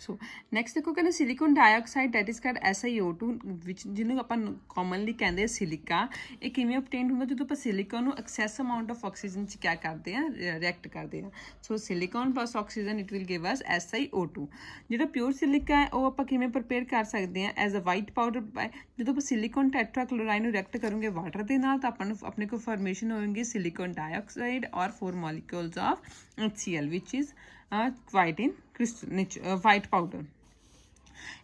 ਸੋ next ਦੇਖੋ ਕਹਿੰਦੇ silicon dioxide that is called SiO2 ਵਿੱਚ ਜਿਹਨੂੰ ਆਪਾਂ ਕਾਮਨਲੀ ਕਹਿੰਦੇ ਆ ਸਿਲਿਕਾ। ਇਹ ਕਿਵੇਂ obtained ਹੁੰਦਾ ਜਦੋਂ ਆਪਾਂ ਸਿਲੀਕਨ ਨੂੰ ਐਕਸੈਸ ਅਮਾਊਂਟ ਆਫ ਆਕਸੀਜਨ 'ਚ ਕਿਆ ਕਰਦੇ ਆ ਰਿਐਕਟ ਕਰਦੇ ਆ। So silicon plus oxygen it will give us SiO2। ਜਿਹੜਾ ਪਿਓਰ ਸਿਲਿਕਾ ਹੈ ਉਹ ਆਪਾਂ ਕਿਵੇਂ ਪ੍ਰਪੇਅਰ ਕਰ ਸਕਦੇ ਆ as a white powder by ਜਦੋਂ ਆਪਾਂ ਸਿਲੀਕਨ ਟੈਟਰਾਕਲੋਰਾਈਡ ਨੂੰ ਰਿਐਕਟ ਕਰੋਗੇ ਵਾਟਰ ਦੇ ਨਾਲ ਤਾਂ ਆਪਾਂ ਨੂੰ ਆਪਣੇ ਕੋਲ ਫਾਰਮੇਸ਼ਨ ਹੋਏਗੀ ਸਿਲੀਕਨ ਡਾਈਆਕਸਾਈਡ ਔਰ 4 molecules of HCl which is white in crystal white powder।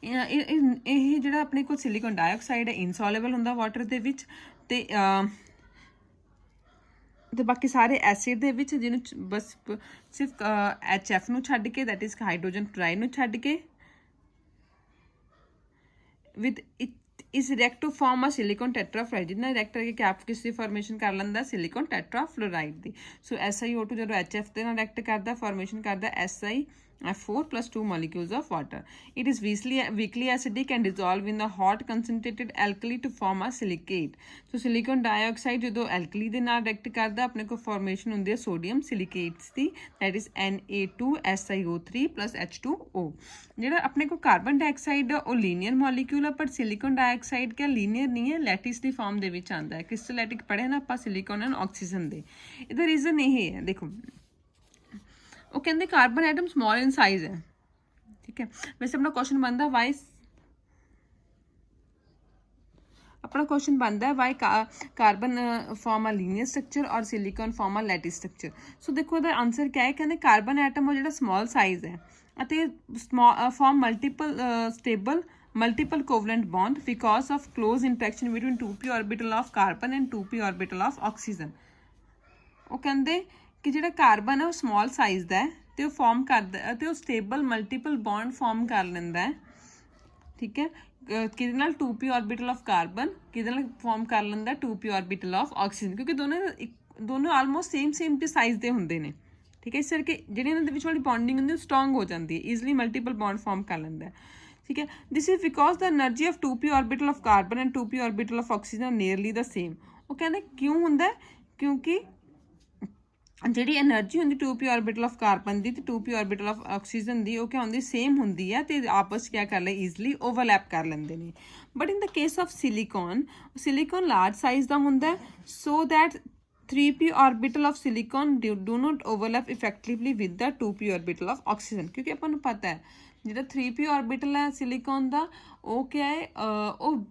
ਇਹ ਜਿਹੜਾ ਆਪਣੇ ਕੋਲ ਸਿਲੀਕਨ ਡਾਈਆਕਸਾਈਡ ਹੈ ਇਨਸੋਲੇਬਲ ਹੁੰਦਾ ਵਾਟਰ ਦੇ ਵਿੱਚ ਤੇ ਬਾਕੀ ਸਾਰੇ ਐਸਿਡ ਦੇ ਵਿੱਚ ਜਿਹਨੂੰ ਬਸ ਸਿਰਫ HF ਨੂੰ ਛੱਡ ਕੇ ਦੈਟ ਇਜ਼ ਹਾਈਡਰੋਜਨ ਕਲੋਰਾਈਡ ਨੂੰ ਛੱਡ ਕੇ with is react to form a silicon tetrafluoride ਜਿਹਨਾਂ ਰਿਐਕਟ ਕਰਕੇ ਕੈਪ ਕਿਸ ਦੀ ਫਾਰਮੇਸ਼ਨ ਕਰ ਲੈਂਦਾ ਸਿਲੀਕਨ ਟੈਟਰਾਫਲੋਰਾਈਡ ਦੀ। ਸੋ SiO2 ਜਦੋਂ HF ਦੇ ਨਾਲ ਰਿਐਕਟ ਕਰਦਾ ਫਾਰਮੇਸ਼ਨ ਕਰਦਾ SiF4 plus 2 molecules of water. It is weakly acidic and dissolve in the hot concentrated alkali to form a silicate. So silicon dioxide ਜਦੋਂ alkali ਦੇ ਨਾਲ ਰਿਐਕਟ ਕਰਦਾ ਆਪਣੇ ਕੋਲ ਫਾਰਮੇਸ਼ਨ ਹੁੰਦੀ ਹੈ sodium ਸਿਲੀਕੇਟਸ the that is Na2SiO3 plus H2O। ਜਿਹੜਾ ਆਪਣੇ ਕੋਲ ਕਾਰਬਨ ਡਾਈਆਕਸਾਈਡ ਉਹ ਲੀਨੀਅਰ ਮੋਲੀਕਿਊਲ ਹੈ ਪਰ ਸਿਲੀਕਨ ਡਾਈਆਕਸਾਈਡ ਕਿਆ ਲੀਨੀਅਰ ਨਹੀਂ ਹੈ ਲੈਟਿਸ ਦੀ ਫਾਰਮ ਦੇ ਵਿੱਚ ਆਉਂਦਾ ਹੈ। ਕ੍ਰਿਸਟਲੈਟਿਕ ਪੜ੍ਹੇ ਨਾ ਆਪਾਂ ਸਿਲੀਕਨ ਐਂਡ ਆਕਸੀਜਨ ਦੇ। ਇਹਦਾ ਰੀਜ਼ਨ ਇਹ ਹੈ ਦੇਖੋ ਉਹ ਕਹਿੰਦੇ ਕਾਰਬਨ ਐਟਮ ਸਮॉल ਇਨ ਸਾਈਜ਼ ਹੈ ਠੀਕ ਹੈ। ਵੈਸੇ ਆਪਣਾ ਕੁਐਸਚਨ ਬਣਦਾ ਵਾਈ अपना क्वेश्चन बनता है वाई कार्बन फॉर्म आ लीनियर स्ट्रक्चर और सिलिकॉन फॉर्म आ लैटिस स्ट्रक्चर। सो देखो ਇਹਦਾ आंसर क्या है कहते कार्बन एटम ਉਹ ਜਿਹੜਾ स्मॉल साइज है ਅਤੇ form multiple stable multiple covalent bond because of close interaction between 2p orbital of carbon and 2p orbital of oxygen। ਉਹ ਕਹਿੰਦੇ ਕਿ ਜਿਹੜਾ ਕਾਰਬਨ ਹੈ ਉਹ ਸਮॉल ਸਾਈਜ਼ ਦਾ ਹੈ ਤੇ ਉਹ ਫਾਰਮ ਕਰਦਾ ਤੇ ਉਹ ਸਟੇਬਲ ਮਲਟੀਪਲ ਬੌਂਡ ਫਾਰਮ ਕਰ ਲੈਂਦਾ ਹੈ ਠੀਕ ਹੈ। ਕਿਹਦੇ ਨਾਲ 2p orbital of carbon ਕਿਹਦੇ ਨਾਲ ਫਾਰਮ ਕਰ ਲੈਂਦਾ 2p orbital of oxygen ਕਿਉਂਕਿ ਦੋਨੋਂ ਆਲਮੋਸਟ ਸੇਮ ਤੇ ਸਾਈਜ਼ ਦੇ ਹੁੰਦੇ ਨੇ ਠੀਕ ਹੈ। ਇਸ ਕਰਕੇ ਜਿਹੜੀ ਇਹਨਾਂ ਦੇ ਵਿੱਚ ਵਾਲੀ ਬੌਂਡਿੰਗ ਹੁੰਦੀ ਉਹ ਸਟਰੋਂਗ ਹੋ ਜਾਂਦੀ ਹੈ ਈਜ਼ਲੀ ਮਲਟੀਪਲ ਬੌਂਡ ਫਾਰਮ ਕਰ ਲੈਂਦਾ ਹੈ ਠੀਕ ਹੈ। This is because the energy of 2p orbital of carbon and 2p orbital of oxygen are nearly the same। ਉਹ ਕਹਿੰਦੇ ਕਿਉਂ ਹੁੰਦਾ ਕਿਉਂਕਿ ਜਿਹੜੀ એનર્ਜੀ ਹੁੰਦੀ 2p orbital of carbon ਦੀ ਤੇ 2p orbital of oxygen ਦੀ ਉਹ ਕਿਆ ਹੁੰਦੀ ਸੇਮ ਹੁੰਦੀ ਹੈ ਤੇ ਆਪਸ ਕਿਆ ਕਰ ਲੈ ਈਜ਼ਲੀ ਓਵਰਲੈਪ ਕਰ ਲੈਂਦੇ ਨੇ। But in the case of silicon large size ਦਾ ਹੁੰਦਾ so that 3p orbital of silicon do not overlap effectively with the 2p orbital of oxygen ਕਿਉਂਕਿ ਆਪਾਂ ਨੂੰ ਪਤਾ ਹੈ ਜਿਹੜਾ 3p orbital ਹੈ ਸਿਲੀਕਨ ਦਾ ਉਹ ਕਿਆ ਹੈ ਉਹ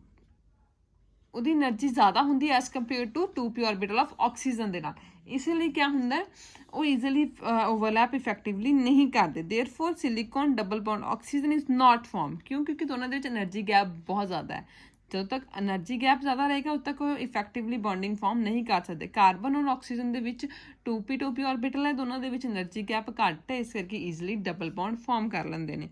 ਉਹਦੀ એનર્ਜੀ ਜ਼ਿਆਦਾ ਹੁੰਦੀ ਹੈ as compare to 2p orbital of oxygen ਦੇ ਨਾਲ। ਇਸ ਲਈ ਕਿਆ ਹੁੰਦਾ ਉਹ ਈਜ਼ੀਲੀ ਓਵਰਲੈਪ ਇਫੈਕਟਿਵਲੀ ਨਹੀਂ ਕਰਦੇ therefore silicon double bond oxygen is not form ਕਿਉਂ ਕਿਉਂਕਿ ਦੋਨਾਂ ਦੇ ਵਿੱਚ એનર્ਜੀ ਗੈਪ ਬਹੁਤ ਜ਼ਿਆਦਾ ਹੈ। ਜਦੋਂ ਤੱਕ એનર્ਜੀ ਗੈਪ ਜ਼ਿਆਦਾ ਰਹੇਗਾ ਉਦੋਂ ਤੱਕ ਉਹ ਇਫੈਕਟਿਵਲੀ ਬੌਂਡਿੰਗ ਫਾਰਮ ਨਹੀਂ ਕਰ ਸਕਦੇ। ਕਾਰਬਨ ਔਰ ਆਕਸੀਜਨ ਦੇ ਵਿੱਚ 2p ਆਰਬਿਟਲ ਹੈ ਦੋਨਾਂ ਦੇ ਵਿੱਚ એનર્ਜੀ ਗੈਪ ਘੱਟ ਹੈ ਇਸ ਕਰਕੇ ਈਜ਼ੀਲੀ ਡਬਲ ਬੌਂਡ ਫਾਰਮ ਕਰ ਲੈਂਦੇ ਨੇ।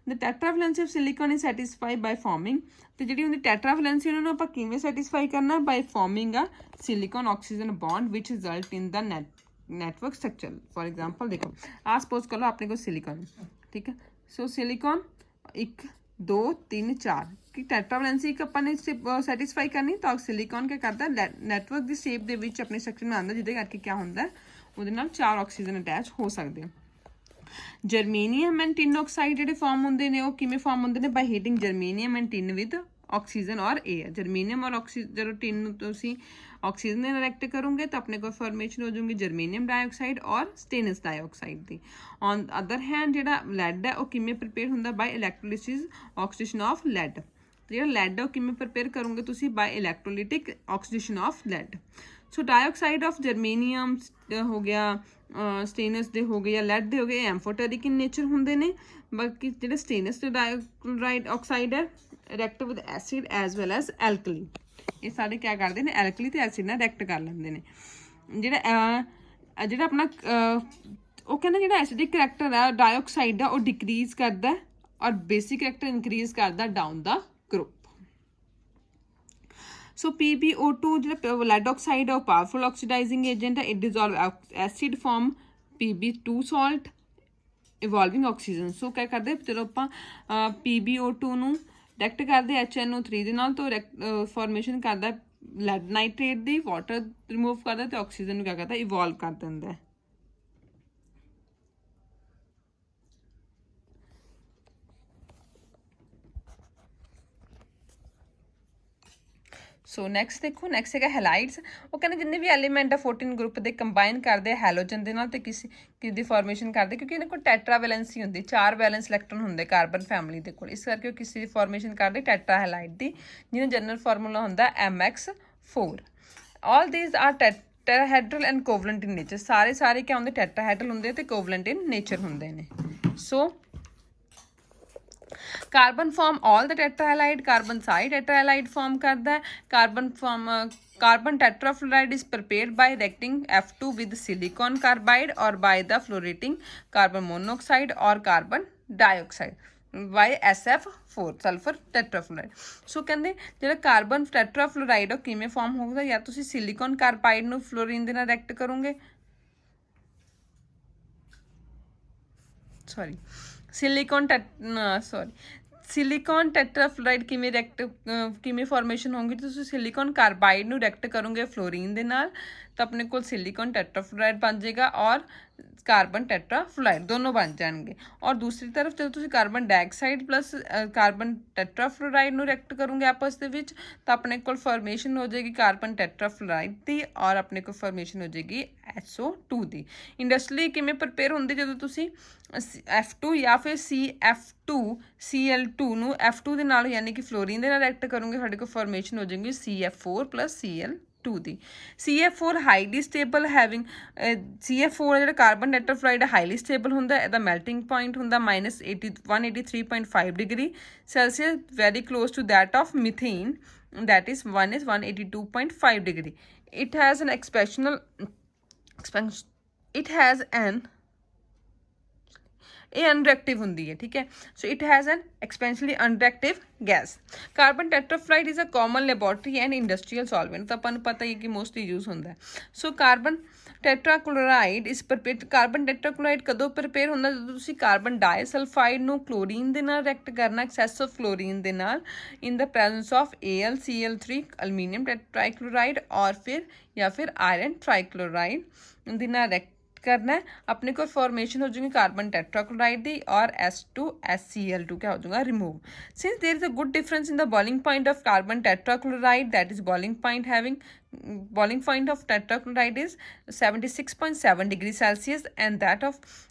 The tetravalency of silicon is satisfy by forming ਤੇ ਜਿਹੜੀ ਉਹਦੀ ਟੈਟਰਾਵੈਲੈਂਸੀ ਉਹਨਾਂ ਨੂੰ ਆਪਾਂ ਕਿਵੇਂ ਸੈਟਿਸਫਾਈ ਕਰਨਾ ਬਾਈ ਫਾਰਮਿੰਗ ਆ silicon oxygen bond which result in the network structure। For example देखो आ सपोज कर लो अपने को सिलिकॉन ठीक है। सो सिलिकॉन 1 2 3 4 की टेट्रावैलेंसी एक अपन ने सैटिस्फाई करनी तो सिलिकॉन क्या करता है नैटवर्क की शेप के विच अपने स्ट्रक्चर में आंदा जिहदे करके क्या होंदा ਉਹਦੇ ਨਾਲ 4 ਆਕਸੀਜਨ ਅਟੈਚ ਹੋ ਸਕਦੇ। ਜਰਮੇਨੀਅਮ ਐਂਡ ਟਿਨ ਆਕਸਾਈਡ ਜਿਹੜੇ ਫਾਰਮ ਹੁੰਦੇ ਨੇ ਉਹ ਕਿਵੇਂ ਫਾਰਮ ਹੁੰਦੇ ਨੇ by heating germanium and tin with oxygen or air. Germanium ਔਰ ਆਕਸੀਜਨ ਜਦੋਂ ਟਿਨ ਨੂੰ ਤੁਸੀਂ ਆਕਸੀਜਨ ਨਾਲ ਰਿਐਕਟ ਕਰੋਗੇ ਤਾਂ ਆਪਣੇ ਕੋਲ ਫਾਰਮੇਸ਼ਨ ਹੋ ਜਾਊਗੀ ਜਰਮੇਨੀਅਮ ਡਾਈਆਕਸਾਈਡ ਔਰ ਸਟੇਨਸ ਡਾਈਆਕਸਾਈਡ ਦੀ। ਔਨ ਅਦਰ ਹੈਂਡ ਜਿਹੜਾ ਲੈਡ ਹੈ ਉਹ ਕਿਵੇਂ ਪ੍ਰੀਪੇਅਰ ਹੁੰਦਾ by electrolysis oxidation of lead. ਜਿਹੜਾ ਲੈਡ ਹੈ ਉਹ ਕਿਵੇਂ ਪ੍ਰੀਪੇਅਰ ਕਰੋਗੇ ਤੁਸੀਂ by electrolytic oxidation of lead. So dioxide of germanium ਹੋ ਗਿਆ ਸਟੇਨਸ ਦੇ ਹੋ ਗਏ ਜਾਂ ਲੈਡ ਦੇ ਹੋ ਗਏ ਐਮਫੋਟੈਰਿਕ ਇਨ ਨੇਚਰ ਹੁੰਦੇ ਨੇ। ਬਾਕੀ ਜਿਹੜੇ ਸਟੇਨਸ ਦੇ ਡਾਈਆਕਸਾਈਡ ਆਕਸਾਈਡ ਹੈ react with acid as well as alkali ਇਹ ਸਾਰੇ ਕਿਆ ਕਰਦੇ ਨੇ ਐਲਕਲੀ ਤੇ ਐਸਿਡ ਨਾਲ ਰਿਐਕਟ ਕਰ ਲੈਂਦੇ ਨੇ। ਜਿਹੜਾ ਆਪਣਾ ਉਹ ਕਹਿੰਦਾ ਜਿਹੜਾ ਐਸਿਡਿਕ ਕਰੈਕਟਰ ਹੈ ਡਾਈਆਕਸਾਈਡ ਦਾ ਉਹ ਡਿਕਰੀਜ਼ ਕਰਦਾ ਔਰ ਬੇਸਿਕ ਕਰੈਕਟਰ ਇਨਕਰੀਜ਼ ਕਰਦਾ down the group. So PbO2 ਜਿਹੜਾ ਲੈਡ ਆਕਸਾਈਡ ਹੈ ਉਹ ਪਾਵਰਫੁਲ ਆਕਸੀਡਾਈਜ਼ਿੰਗ ਏਜੰਟ ਹੈ। It dissolve acid form Pb2 salt evolving oxygen. So ਕਿਆ ਕਰਦੇ ਚਲੋ ਆਪਾਂ PbO2 ਨੂੰ ਰਿਐਕਟ ਕਰਦੇ HNO3 ਦੇ ਨਾਲ ਤਾਂ ਫਾਰਮੇਸ਼ਨ ਕਰਦਾ ਲੈਡ ਨਾਈਟ੍ਰੇਟ ਦੀ ਵਾਟਰ ਰਿਮੂਵ ਕਰਦਾ ਤੇ ਆਕਸੀਜਨ ਨੂੰ ਕਿਆ ਕਰਦਾ ਇਵੋਲਵ ਕਰ ਦਿੰਦਾ। ਸੋ ਨੈਕਸਟ ਦੇਖੋ, ਨੈਕਸਟ ਹੈਗਾ ਹੈਲਾਈਡਸ। ਉਹ ਕਹਿੰਦੇ ਜਿੰਨੇ ਵੀ ਐਲੀਮੈਂਟ ਆ 14 ਗਰੁੱਪ ਦੇ ਕੰਬਾਈਨ ਕਰਦੇ ਹੈਲੋਜਨ ਦੇ ਨਾਲ ਤੇ ਕਿਸ ਦੀ ਫਾਰਮੇਸ਼ਨ ਕਰਦੇ, ਕਿਉਂਕਿ ਇਹਨਾਂ ਕੋਲ ਟੈਟਰਾ ਵੈਲੈਂਸੀ ਹੁੰਦੀ, 4 ਵੈਲੈਂਸ ਇਲੈਕਟ੍ਰੋਨ ਹੁੰਦੇ ਕਾਰਬਨ ਫੈਮਿਲੀ ਦੇ ਕੋਲ, ਇਸ ਕਰਕੇ ਉਹ ਕਿਸੇ ਦੀ ਫਾਰਮੇਸ਼ਨ ਕਰਦੇ ਟੈਟਰਾ ਹੈਲਾਈਡ ਦੀ, ਜਿਹਦਾ ਜਨਰਲ ਫਾਰਮੂਲਾ ਹੁੰਦਾ MX4। All these are tetrahedral and covalent in nature. ਸਾਰੇ ਕਿਆ ਹੁੰਦੇ, ਟੈਟਰਾਹੈਡਰਲ ਹੁੰਦੇ ਤੇ ਕੋਵਲੈਂਟ ਇਨ ਨੇਚਰ ਹੁੰਦੇ ਨੇ। ਸੋ ਕਾਰਬਨ ਫਾਰਮ ਆਲ ਦਾ ਟੈਟਰਾਹੈਲਾਈਡ, ਕਾਰਬਨ ਸਾਰੀ ਟੈਟਰਾਹੈਲਾਈਡ ਫਾਰਮ ਕਰਦਾ ਹੈ। Carbon tetrafluoride is prepared by reacting F2 with silicon carbide or by the fluorinating carbon monoxide or carbon dioxide by SF4 sulphur tetrafluoride. So ਕਹਿੰਦੇ ਜਿਹੜਾ carbon ਟੈਟਰਾਫਲੋਰਾਈਡ ਉਹ ਕਿਵੇਂ farm ਹੋਊਗਾ, ਜਾਂ ਤੁਸੀਂ ਸਿਲੀਕਨ ਕਾਰਬਾਈਡ ਨੂੰ ਫਲੋਰੀਨ ਦੇ ਨਾਲ ਰਿਐਕਟ ਕਰੋਗੇ, ਸਿਲੀਕਨ ਟੈਟਰਾਫਲੋਰਾਈਡ ਕਿਵੇਂ ਫਾਰਮੇਸ਼ਨ ਹੋਊਗੀ, ਤੁਸੀਂ ਸਿਲੀਕਨ ਕਾਰਬਾਈਡ ਨੂੰ ਰਿਐਕਟ ਕਰੋਗੇ ਫਲੋਰੀਨ ਦੇ ਨਾਲ ਤਾਂ ਆਪਣੇ ਕੋਲ ਸਿਲੀਕਨ ਟੈਟਰਾਫਲੋਰਾਈਡ ਬਣ ਜਾਏਗਾ ਔਰ ਕਾਰਬਨ ਟੈਟਰਾਫਲੋਰਾਈਡ ਦੋਨੋਂ ਬਣ ਜਾਣਗੇ। ਔਰ ਦੂਸਰੀ ਤਰਫ ਜਦੋਂ ਤੁਸੀਂ ਕਾਰਬਨ ਡਾਈਆਕਸਾਈਡ ਪਲੱਸ ਕਾਰਬਨ ਟੈਟਰਾਫਲੋਰਾਈਡ ਨੂੰ ਰਿਐਕਟ ਕਰੋਗੇ ਆਪਸ ਦੇ ਵਿੱਚ ਤਾਂ ਆਪਣੇ ਕੋਲ ਫਾਰਮੇਸ਼ਨ ਹੋ ਜਾਏਗੀ ਕਾਰਬਨ ਟੈਟਰਾਫਲੋਰਾਈਡ ਦੀ ਔਰ ਆਪਣੇ ਕੋਲ ਫਾਰਮੇਸ਼ਨ ਹੋ ਜਾਏਗੀ SO2 ਦੀ। ਇੰਡਸਟਰੀਅਲੀ ਕਿਵੇਂ ਪ੍ਰਪੇਅਰ ਹੁੰਦੀ, ਜਦੋਂ ਤੁਸੀਂ F2 ਜਾਂ ਫਿਰ CF2Cl2 ਨੂੰ F2 ਦੇ ਨਾਲ ਯਾਨੀ ਕਿ ਫਲੋਰੀਨ ਦੇ ਨਾਲ ਰਿਐਕਟ ਕਰੋਗੇ, ਸਾਡੇ ਕੋਲ ਫਾਰਮੇਸ਼ਨ ਹੋ ਜਾਏਗੀ CF4 + Cl2 ਦੀ। CF4 highly stable having CF4 ਜਿਹੜਾ ਕਾਰਬਨ ਟੈਟਰਾਫਲੋਰਾਈਡ ਹਾਈਲੀ ਸਟੇਬਲ ਹੁੰਦਾ, ਇਹਦਾ ਮੈਲਟਿੰਗ ਪੁਆਇੰਟ ਹੁੰਦਾ -183.5 degree Celsius, very close to that of methane, that is 182.5 degree. It has an ਇਹ ਅਨਰਿਐਕਟਿਵ ਹੁੰਦੀ ਹੈ, ਠੀਕ ਹੈ। So it has an exceptionally unreactive gas. Carbon tetrafluoride is a common laboratory and industrial solvent, ਤਾਂ ਆਪਾਂ ਨੂੰ ਪਤਾ ਹੀ ਕਿ ਮੋਸਟਲੀ ਯੂਜ਼ ਹੁੰਦਾ। ਸੋ ਕਾਰਬਨ ਟੈਟਰਾਕਲੋਰਾਈਡ ਇਸ ਪ੍ਰਪੇਅਰ, ਕਾਰਬਨ ਟੈਟਰਾਕਲੋਰਾਈਡ ਕਦੋਂ ਪ੍ਰਪੇਅਰ ਹੁੰਦਾ, ਜਦੋਂ ਤੁਸੀਂ ਕਾਰਬਨ ਡਾਈਸਲਫਾਈਡ ਨੂੰ ਕਲੋਰੀਨ ਦੇ ਨਾਲ ਰਿਐਕਟ ਕਰਨਾ, ਐਕਸੈਸ ਆਫ ਕਲੋਰੀਨ ਦੇ ਨਾਲ in the presence of AlCl3 aluminium ਟੈਟਰਾਈਕਲੋਰਾਈਡ ਔਰ ਫਿਰ ਆਇਰਨ ਟ੍ਰਾਈਕਲੋਰਾਈਡ ਦੇ ਨਾਲ ਰਿਐਕਟ करना है, अपने को फॉर्मेशन हो जाएगी कार्बन टेट्राक्लोराइड दी और S2HCl2 क्या हो जाएगा remove. Since there is a good difference in the boiling point of carbon tetrachloride, that is boiling point of tetrachloride is 76.7 degree Celsius and that of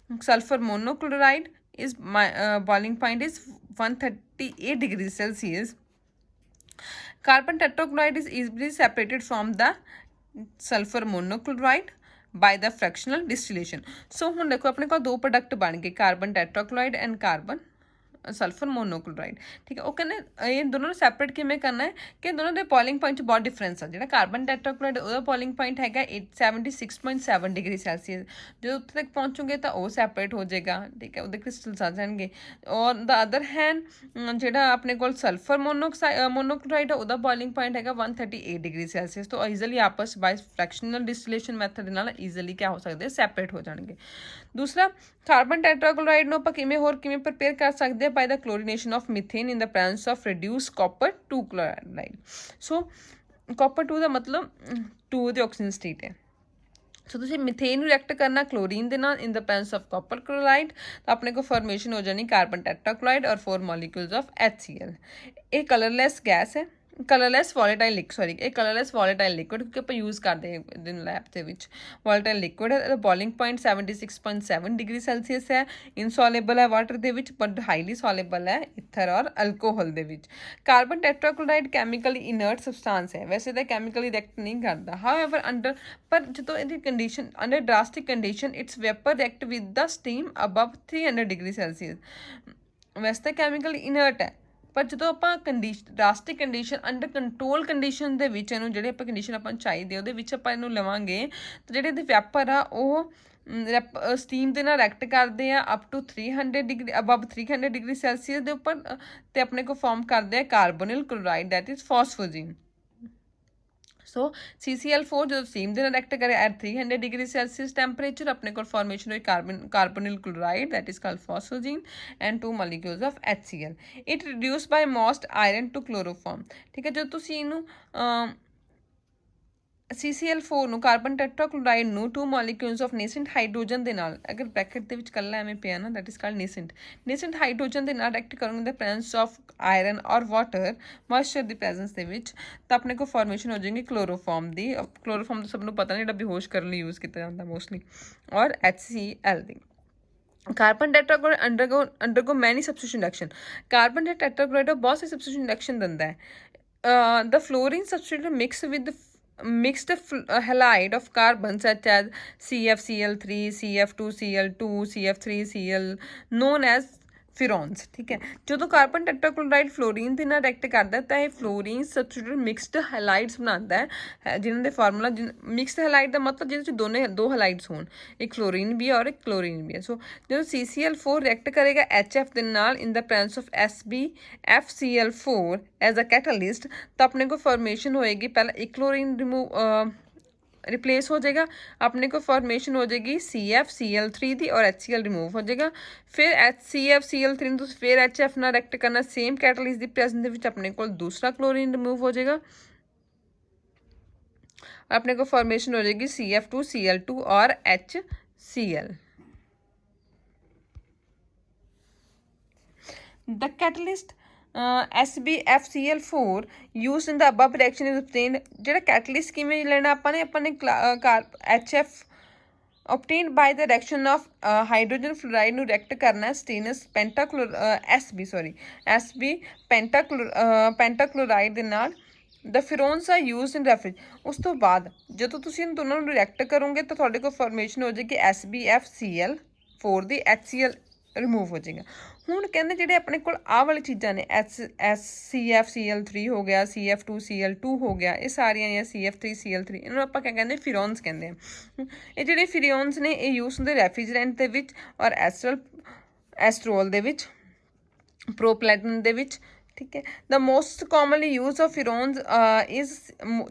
sulfur monochloride is boiling point is 138 degrees Celsius. Carbon tetrachloride is easily separated from the sulfur monochloride by the fractional ਡਿਸਟੀਲੇਸ਼ਨ। ਸੋ ਹੁਣ ਦੇਖੋ ਆਪਣੇ ਕੋਲ ਦੋ product ਬਣ ਗਏ, carbon ਟੈਟਰਾਕਲੋਰਾਈਡ and carbon sulphur ਮੋਨੋਕਲੋਰਾਈਡ, ਠੀਕ ਹੈ। ਉਹ ਕਹਿੰਦੇ ਇਹ ਦੋਨੋਂ ਨੂੰ ਸੈਪਰੇਟ ਕਿਵੇਂ ਕਰਨਾ ਹੈ ਕਿ ਦੋਨੋਂ ਦੇ ਬੋਇਲਿੰਗ ਪੁਆਇੰਟ 'ਚ ਬਹੁਤ ਡਿਫਰੈਂਸ ਆ। ਜਿਹੜਾ ਕਾਰਬਨ ਟੈਟਰਾਕਲੋਰਾਈਡ ਉਹਦਾ ਬੋਇਲਿੰਗ ਪੁਆਇੰਟ ਹੈਗਾ 76.7 ਡਿਗਰੀ ਸੈਲਸੀਅਸ, ਜਦੋਂ ਉੱਥੇ ਤੱਕ ਪਹੁੰਚੋਗੇ ਤਾਂ ਉਹ ਸੈਪਰੇਟ ਹੋ ਜਾਏਗਾ, ਠੀਕ ਹੈ, ਉਹਦੇ ਕ੍ਰਿਸਟਲਸ ਆ ਜਾਣਗੇ। ਔਰ ਦਾ ਅਦਰ ਹੈਂਡ ਜਿਹੜਾ ਆਪਣੇ ਕੋਲ ਸਲਫਰ ਮੋਨੋਕਲੋਰਾਈਡ ਆ ਉਹਦਾ ਬੋਇਲਿੰਗ ਪੁਆਇੰਟ ਹੈਗਾ 138 ਡਿਗਰੀ ਸੈਲਸੀਅਸ, ਤੋਂ ਈਜ਼ੀਲੀ ਆਪਸ ਬਾਈ ਫ੍ਰੈਕਸ਼ਨਲ ਡਿਸਟੀਲੇਸ਼ਨ ਮੈਥਡ ਦੇ ਨਾਲ ਈਜ਼ੀਲੀ ਕਿਆ ਹੋ ਸਕਦੇ, ਸੈਪਰੇਟ ਹੋ ਜਾਣਗੇ। ਦੂਸਰਾ ਕਾਰਬਨ ਟੈਟਰਾਕਲੋਰਾਈਡ ਨੂੰ ਆਪਾਂ ਕਿਵੇਂ ਪ੍ਰਪੇਅਰ ਕਰ ਸਕਦੇ ਹਾਂ, by the chlorination of methane in the presence of reduce copper 2 chloride. So copper 2 ਦਾ ਮਤਲਬ 2 ਦੇ ਆਕਸੀਜਨ ਸਟੇਟ ਹੈ। ਸੋ ਤੁਸੀਂ ਮਿਥੇਨ ਨੂੰ ਰਿਐਕਟ ਕਰਨਾ ਕਲੋਰੀਨ ਦੇ ਨਾਲ in the presence of copper chloride, ਤਾਂ ਆਪਣੇ ਕੋਲ ਫਾਰਮੇਸ਼ਨ ਹੋ ਜਾਣੀ ਕਾਰਬਨ ਟੈਟਰਾਕਲੋਰਾਈਡ ਔਰ 4 ਮੋਲੀਕਿਊਲਸ ਆਫ HCl। ਇਹ ਕਲਰਲੈਸ ਗੈਸ ਹੈ, ਕਲਰਲੈਸ ਵੋਲੇਟਾਈਲ ਲਿਕੁਇਡ, ਇਹ ਕਲਰਲੈਸ ਵੋਲੇਟਾਈਲ ਲਿਕੁਇਡ ਕਿਉਂਕਿ ਆਪਾਂ ਯੂਜ਼ ਕਰਦੇ ਹਾਂ ਲੈਬ ਦੇ ਵਿੱਚ। ਵੋਲੇਟਾਈਲ ਲਿਕੁਇਡ ਹੈ, ਇਹਦਾ ਬੋਇਲਿੰਗ ਪੁਆਇੰਟ 76.7 ਡਿਗਰੀ ਸੈਲਸੀਅਸ ਹੈ, ਇਨਸੋਲੇਬਲ ਹੈ ਵਾਟਰ ਦੇ ਵਿੱਚ ਬਟ ਹਾਈਲੀ ਸੋਲੇਬਲ ਹੈ ਇਥਰ ਔਰ ਅਲਕੋਹਲ ਦੇ ਵਿੱਚ। ਕਾਰਬਨ ਟੈਟਰਾਕਲੋਰਾਈਡ ਕੈਮੀਕਲੀ ਇਨਰਟ ਸਬਸਟੈਂਸ ਹੈ, ਵੈਸੇ ਤਾਂ ਕੈਮੀਕਲੀ ਰਿਐਕਟ ਨਹੀਂ ਕਰਦਾ, ਹਾਊਐਵਰ ਪਰ ਜਦੋਂ ਇਹਦੀ condition under drastic condition it's wiper react with the steam above 300 degree Celsius. ਵੈਸੇ ਤਾਂ ਕੈਮੀਕਲ ਇਨਰਟ ਹੈ, ਪਰ ਜਦੋਂ ਆਪਾਂ drastic condition under control condition ਦੇ ਵਿੱਚ ਇਹਨੂੰ ਜਿਹੜੇ ਆਪਾਂ ਕੰਡੀਸ਼ਨ ਆਪਾਂ ਨੂੰ ਚਾਹੀਦੀ ਉਹਦੇ ਵਿੱਚ ਆਪਾਂ ਇਹਨੂੰ ਲਵਾਂਗੇ ਤਾਂ ਜਿਹੜੇ ਇਹਦੇ ਵੈਪਰ ਆ ਉਹ ਸਟੀਮ ਦੇ ਨਾਲ ਰਿਐਕਟ ਕਰਦੇ ਆ up to 300 degree above 300 degree Celsius ਦੇ ਉੱਪਰ, ਤੇ ਆਪਣੇ ਕੋਲ ਫਾਰਮ ਕਰਦੇ ਆ carbonyl chloride that is phosgene. So CCl4 ਜਦੋਂ ਸਟੀਮ ਦੇ ਨਾਲ ਰਿਐਕਟ ਕਰੇ ਐਟ 300 ਡਿਗਰੀ ਸੈਲਸੀਅਸ ਟੈਂਪਰੇਚਰ, ਆਪਣੇ ਕੋਲ ਫਾਰਮੇਸ਼ਨ ਹੋਈ carbonyl chloride that is called phosgene and 2 molecules of HCl। It reduce by moist iron to chloroform, ਠੀਕ ਹੈ। ਜਦੋਂ ਤੁਸੀਂ ਇਹਨੂੰ CCl4 ਨੂੰ ਕਾਰਬਨ ਟੈਟਰਾਕਲੋਰਾਈਡ ਨੂੰ 2 ਮੋਲੀਕਿਊਲਸ ਆਫ ਨੇਸੈਂਟ ਹਾਈਡਰੋਜਨ ਦੇ ਨਾਲ, ਅਗਰ ਬ੍ਰੈਕਟ ਦੇ ਵਿੱਚ ਕੱਲਾ ਐਵੇਂ ਪਿਆ ਨਾ, ਦੈਟ ਇਜ਼ ਕਾਲਡ ਨੇਸੈਂਟ ਹਾਈਡਰੋਜਨ ਦੇ ਨਾਲ ਰਿਐਕਟ ਕਰੋਗੇ ਦ ਪ੍ਰੈਜ਼ੈਂਸ ਆਫ ਆਇਰਨ ਔਰ ਵਾਟਰ ਮੋਇਸਚਰ ਦੀ ਪ੍ਰੈਜ਼ੈਂਸ ਦੇ ਵਿੱਚ, ਤਾਂ ਆਪਣੇ ਕੋਲ ਫਾਰਮੇਸ਼ਨ ਹੋ ਜਾਏਗੀ ਕਲੋਰੋਫਾਰਮ ਦੀ। ਕਲੋਰੋਫਾਰਮ ਤਾਂ ਸਭ ਨੂੰ ਪਤਾ ਨਹੀਂ, ਜਿਹੜਾ ਬੇਹੋਸ਼ ਕਰਨ ਲਈ ਯੂਜ਼ ਕੀਤਾ ਜਾਂਦਾ ਮੋਸਟਲੀ, ਔਰ HCl ਦੀ। ਕਾਰਬਨ ਟੈਟਰਾਕਲੋਰਾਈਡ ਅੰਡਰਗੋ ਮੈਨੀ ਸਬਸਟੀਟਿਊਸ਼ਨ ਰਿਐਕਸ਼ਨ। ਕਾਰਬਨ ਟੈਟਰਾਕਲੋਰਾਈਡ ਬਹੁਤ ਸੇ ਸਬਸਟੀਟਿਊਸ਼ਨ ਰਿਐਕਸ਼ਨ ਦਿੰਦਾ ਹੈ। The fluorine substitute mix with mixed halide of carbon such as CFCl3, CF2Cl2, CF3Cl known as ਫਿਰੋਨਸ, ਠੀਕ ਹੈ। ਜਦੋਂ ਕਾਰਬਨ ਟੈਟਰਾਕਲੋਰਾਈਡ ਫਲੋਰੀਨ ਦੇ ਨਾਲ ਰਿਐਕਟ ਕਰਦਾ ਤਾਂ ਇਹ ਫਲੋਰੀਨ ਸਬਸਟੀਟਿਊਟ ਮਿਕਸਡ ਹੈਲਾਈਡਸ ਬਣਾਉਂਦਾ ਹੈ, ਜਿਨ੍ਹਾਂ ਦੇ ਫਾਰਮੂਲਾ ਮਿਕਸਡ ਹੈਲਾਈਡ ਦਾ ਮਤਲਬ ਜਿਹਦੇ ਵਿੱਚ ਦੋ ਹੈਲਾਈਡਸ ਹੋਣ, ਇੱਕ ਫਲੋਰੀਨ ਵੀ ਹੈ ਔਰ ਇੱਕ ਕਲੋਰੀਨ ਵੀ ਹੈ। ਸੋ ਜਦੋਂ CCl4 ਰਿਐਕਟ ਕਰੇਗਾ HF ਦੇ ਨਾਲ in the presence of SbFCl4 as a catalyst, ਤਾਂ ਆਪਣੇ ਕੋਲ ਫਾਰਮੇਸ਼ਨ ਹੋਏਗੀ, ਪਹਿਲਾਂ ਇੱਕ ਕਲੋਰੀਨ रिप्लेस हो जाएगा, अपने को फॉर्मेशन हो जाएगी CFCl3 दी और HCl रिमूव हो जाएगा। फिर CFCl3 तो फिर HF ना रिएक्ट करना सेम कैटलिस्ट दी प्रेजेंस दे विच अपने को दूसरा क्लोरीन रिमूव हो जाएगा, अपने को फॉर्मेशन हो जाएगी CF2Cl2 और HCl। The catalyst SbFCl4 used in the above reaction is obtained। ਜਿਹੜਾ ਕੈਟਲਿਸਟ ਕਿਵੇਂ ਲੈਣਾ ਆਪਾਂ ਨੇ HF obtained by the reaction of hydrogen fluoride ਨੂੰ ਰਿਐਕਟ ਕਰਨਾ ਸਟੇਨਸ SB ਪੈਂਟਾਕਲੋਰਾਈਡ ਦੇ ਨਾਲ। ਦ ਫਿਰੋਨਸ ਆਰ ਯੂਜ਼ਡ ਇਨ ਰੈਫਰਿਜ। ਉਸ ਤੋਂ ਬਾਅਦ ਜਦੋਂ ਤੁਸੀਂ ਇਹਨਾਂ ਦੋਨਾਂ ਨੂੰ ਰਿਐਕਟ ਕਰੋਗੇ ਤਾਂ ਤੁਹਾਡੇ ਕੋਲ ਫਾਰਮੇਸ਼ਨ ਹੋ ਜਾਏਗੀ SbFCl4 ਦੀ HCl ਰਿਮੂਵ ਹੋ ਜਾਏਗਾ। ਹੁਣ ਕਹਿੰਦੇ ਜਿਹੜੇ ਆਪਣੇ ਕੋਲ ਆਹ ਵਾਲੀ ਚੀਜ਼ਾਂ ਨੇ CFCl3 ਹੋ ਗਿਆ, CF2Cl2 ਹੋ ਗਿਆ, ਇਹ ਸਾਰੀਆਂ ਜਾਂ CF3Cl3, ਇਹਨਾਂ ਨੂੰ ਆਪਾਂ ਕਿਆ ਕਹਿੰਦੇ ਫਿਰੋਨਸ ਕਹਿੰਦੇ ਆ। ਇਹ ਜਿਹੜੇ ਫਿਰੋਨਸ ਨੇ ਇਹ ਯੂਜ਼ ਹੁੰਦੇ ਰੈਫ੍ਰਿਜਰੈਂਟ ਦੇ ਵਿੱਚ ਔਰ ਐਸਟਰੋਲ ਦੇ ਵਿੱਚ, ਪ੍ਰੋਪਲੈਟਨ ਦੇ ਵਿੱਚ, ਠੀਕ ਹੈ। The most commonly use of freons is,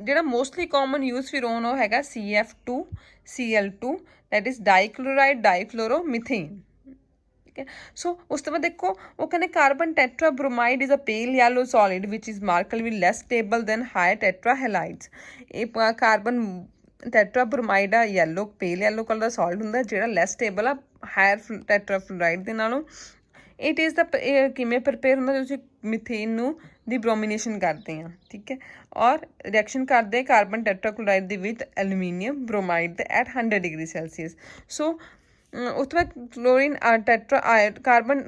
ਜਿਹੜਾ ਮੋਸਟਲੀ ਕਾਮਨ ਯੂਜ਼ ਫਿਰੋਨ ਉਹ ਹੈਗਾ CF2Cl2 ਦੈਟ ਇਜ਼ ਡਾਈਕਲੋਰਾਈਡ ਠੀਕ ਹੈ। ਸੋ ਉਸ ਤੋਂ ਬਾਅਦ ਦੇਖੋ ਉਹ ਕਹਿੰਦੇ carbon tetrabromide is a pale yellow solid which is markedly less stable than higher tetrahalides. ਇਹ ਕਾਰਬਨ ਟੈਟਰਾਬ੍ਰੋਮਾਈਡ ਆ ਯੈਲੋ, ਪੇਲ ਯੈਲੋ ਕਲਰ ਦਾ ਸੋਲਿਡ ਹੁੰਦਾ ਜਿਹੜਾ ਲੈਸ ਸਟੇਬਲ ਆ ਹਾਇਰ ਟੈਟਰਾਫਲੋਰਾਈਡ ਦੇ ਨਾਲੋਂ। ਇਟ ਇਜ਼ ਦਾ ਕਿਵੇਂ ਪ੍ਰਿਪੇਅਰ ਹੁੰਦਾ, ਤੁਸੀਂ ਮਿਥੇਨ ਨੂੰ ਦੀ ਬ੍ਰੋਮੀਨੇਸ਼ਨ ਕਰਦੇ ਆ, ਠੀਕ ਹੈ, ਔਰ ਰਿਐਕਸ਼ਨ ਕਰਦੇ ਕਾਰਬਨ ਟੈਟਰਾਕਲੋਰਾਈਡ ਦੇ ਵਿਦ ਐਲੂਮੀਨੀਅਮ ਬ੍ਰੋਮਾਈਡ ਦੇ ਐਟ 100 ਡਿਗਰੀ ਸੈਲਸੀਅਸ। ਸੋ ਉਸ ਤੋਂ ਬਾਅਦ ਕਲੋਰੀਨ ਕਾਰਬਨ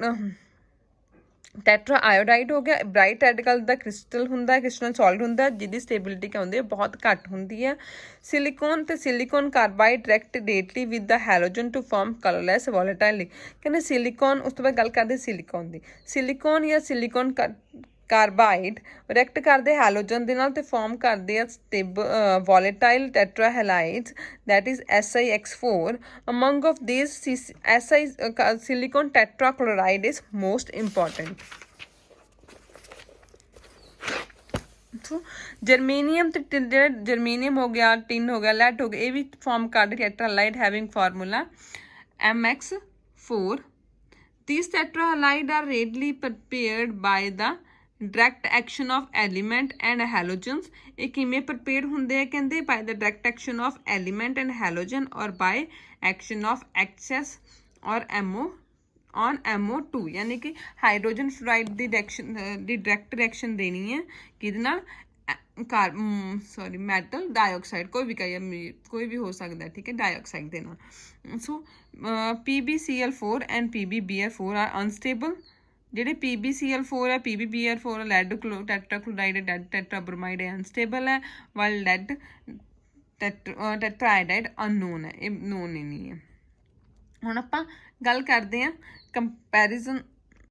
ਟੈਟਰਾ ਆਇਓਡਾਈਡ ਹੋ ਗਿਆ, ਬ੍ਰਾਈਟ ਰੈਡ ਕਲਰ ਦਾ ਕ੍ਰਿਸਟਲ ਹੁੰਦਾ, ਕ੍ਰਿਸਟਲ ਸੋਲਿਡ ਹੁੰਦਾ ਜਿਹਦੀ ਸਟੇਬਿਲਿਟੀ ਕਿਆ ਹੁੰਦੀ ਹੈ ਬਹੁਤ ਘੱਟ ਹੁੰਦੀ ਹੈ। ਸਿਲੀਕੋਨ ਤੇ ਸਿਲੀਕੋਨ ਕਾਰਬਾਈਡ ਰਿਐਕਟ ਡੇਟਲੀ with the halogen to form colourless volatile. ਕਹਿੰਦੇ ਸਿਲੀਕੋਨ, ਉਸ ਤੋਂ ਬਾਅਦ ਗੱਲ ਕਰਦੇ ਸਿਲੀਕੋਨ ਦੀ। ਸਿਲੀਕੋਨ ਜਾਂ ਸਿਲੀਕੋਨ ਕਾਰਬਾਈਡ ਰਿਐਕਟ ਕਰਦੇ ਹੈਲੋਜਨ ਦੇ ਨਾਲ ਤੇ ਫਾਰਮ ਕਰਦੇ ਆ volatile tetrahalides that is SiX4। Among of these silicon tetrachloride is most important. Germanium ਤੇ ਜਿਹੜਾ ਜਰਮੇਨੀਅਮ ਹੋ ਗਿਆ, ਟਿਨ ਹੋ ਗਿਆ, ਲੈਡ ਹੋ ਗਿਆ, ਇਹ ਵੀ ਫਾਰਮ ਕਰਦੇ tetrahalide having formula MX4। These tetrahalides are readily prepared by the direct action of element and halogens। ਇਹ ਕਿਵੇਂ prepared ਹੁੰਦੇ ਆ ਕਹਿੰਦੇ by the direct action of element and halogen or by action of excess or on MO2। ਯਾਨੀ ਕਿ hydrogen fluoride ਦੀ direct reaction ਦੇਣੀ ਹੈ ਕਿਹਦੇ ਨਾਲ, ਮੈਟਲ ਡਾਈਆਕਸਾਈਡ, ਕੋਈ ਵੀ ਹੋ ਸਕਦਾ, ਠੀਕ ਹੈ, ਡਾਈਆਕਸਾਈਡ ਦੇ ਨਾਲ। So PbCl4 and PbBr4 are unstable. ਜਿਹੜੇ PbCl4 ਹੈ, PbBr4 ਲੈਡ ਟੈਟਰਾਕਲੋਰਾਈਡ ਹੈ, ਟੈਟਰਾਬ੍ਰੋਮਾਈਡ ਹੈ, ਅਨਸਟੇਬਲ ਹੈ, ਵਾਈਲ ਲੈਡ ਟੈਟਰਾਆਇਡਾਈਡ ਅਨਨੋਨ ਹੈ, ਇਹ ਨੋਨ ਹੀ ਨਹੀਂ ਹੈ। ਹੁਣ ਆਪਾਂ ਗੱਲ ਕਰਦੇ ਹਾਂ ਕੰਪੈਰੀਜ਼ਨ